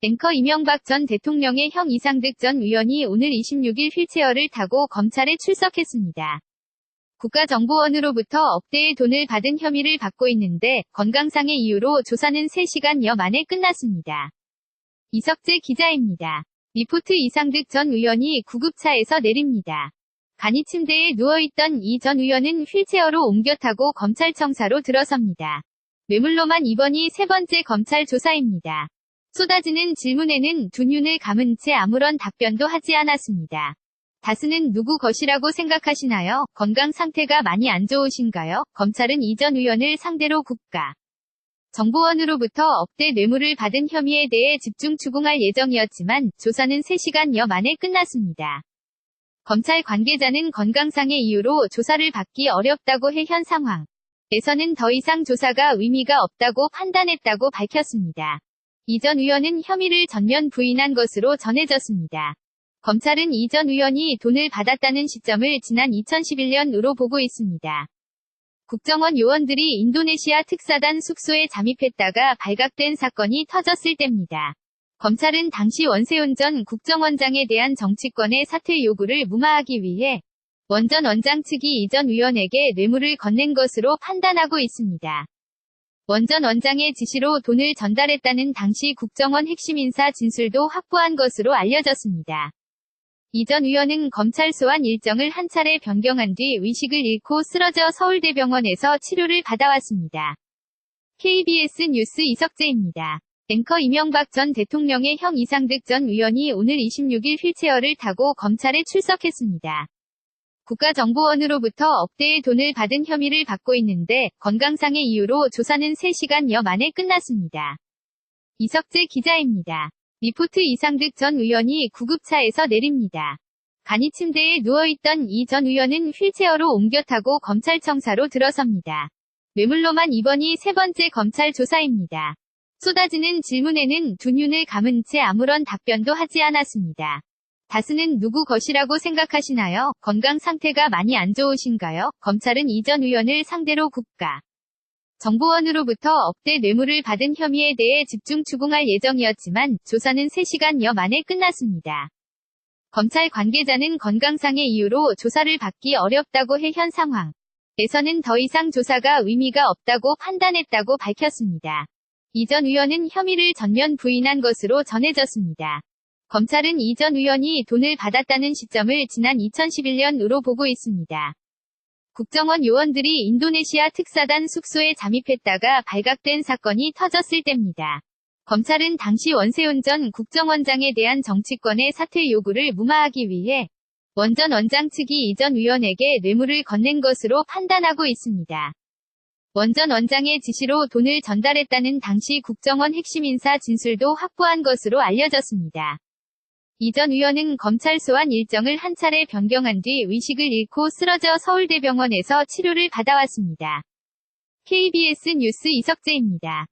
앵커 이명박 전 대통령의 형 이상득 전 의원이 오늘 26일 휠체어를 타고 검찰에 출석했습니다. 국가정보원으로부터 억대의 돈을 받은 혐의를 받고 있는데 건강상의 이유로 조사는 3시간여 만에 끝났습니다. 이석재 기자입니다. 리포트. 이상득 전 의원이 구급차에서 내립니다. 간이 침대에 누워있던 이 전 의원은 휠체어로 옮겨 타고 검찰청사로 들어섭니다. 뇌물로만 이번이 3번째 검찰 조사입니다. 쏟아지는 질문에는 두 눈을 감은 채 아무런 답변도 하지 않았습니다. 다스는 누구 것이라고 생각하시나요? 건강 상태가 많이 안 좋으신가요? 검찰은 이 전 의원을 상대로 국가정보원으로부터 억대 뇌물을 받은 혐의에 대해 집중 추궁할 예정이었지만 조사는 3시간여 만에 끝났습니다. 검찰 관계자는 건강상의 이유로 조사를 받기 어렵다고 해 현 상황에서는 더 이상 조사가 의미가 없다고 판단했다고 밝혔습니다. 이 전 의원은 혐의를 전면 부인한 것으로 전해졌습니다. 검찰은 이 전 의원이 돈을 받았다는 시점을 지난 2011년으로 보고 있습니다. 국정원 요원들이 인도네시아 특사단 숙소에 잠입했다가 발각된 사건이 터졌을 때입니다. 검찰은 당시 원세훈 전 국정원장에 대한 정치권의 사퇴 요구를 무마하기 위해 원 전 원장 측이 이 전 의원에게 뇌물을 건넨 것으로 판단하고 있습니다. 원 전 원장의 지시로 돈을 전달했다는 당시 국정원 핵심 인사 진술도 확보한 것으로 알려졌습니다. 이 전 의원은 검찰 소환 일정을 한 차례 변경한 뒤 의식을 잃고 쓰러져 서울대병원에서 치료를 받아왔습니다. KBS 뉴스 이석재입니다. 앵커 이명박 전 대통령의 형 이상득 전 의원이 오늘 26일 휠체어를 타고 검찰에 출석했습니다. 국가정보원으로부터 억대의 돈을 받은 혐의를 받고 있는데 건강상의 이유로 조사는 3시간여 만에 끝났습니다. 이석재 기자입니다. 리포트. 이상득 전 의원이 구급차에서 내립니다. 간이 침대에 누워있던 이 전 의원은 휠체어로 옮겨 타고 검찰청사로 들어섭니다. 뇌물로만 이번이 3번째 검찰 조사입니다. 쏟아지는 질문에는 두 눈을 감은 채 아무런 답변도 하지 않았습니다. 다스는 누구 것이라고 생각하시나요? 건강 상태가 많이 안 좋으신가요? 검찰은 이 전 의원을 상대로 국가정보원으로부터 억대 뇌물을 받은 혐의에 대해 집중 추궁할 예정이었지만 조사는 3시간여 만에 끝났습니다. 검찰 관계자는 건강상의 이유로 조사를 받기 어렵다고 해 현 상황에서는 더 이상 조사가 의미가 없다고 판단했다고 밝혔습니다. 이 전 의원은 혐의를 전면 부인한 것으로 전해졌습니다. 검찰은 이 전 의원이 돈을 받았다는 시점을 지난 2011년으로 보고 있습니다. 국정원 요원들이 인도네시아 특사단 숙소에 잠입했다가 발각된 사건이 터졌을 때입니다. 검찰은 당시 원세훈 전 국정원장에 대한 정치권의 사퇴 요구를 무마하기 위해 원 전 원장 측이 이 전 의원에게 뇌물을 건넨 것으로 판단하고 있습니다. 원 전 원장의 지시로 돈을 전달했다는 당시 국정원 핵심 인사 진술도 확보한 것으로 알려졌습니다. 이 전 의원은 검찰 소환 일정을 한 차례 변경한 뒤 의식을 잃고 쓰러져 서울대병원에서 치료를 받아왔습니다. KBS 뉴스 이석재입니다.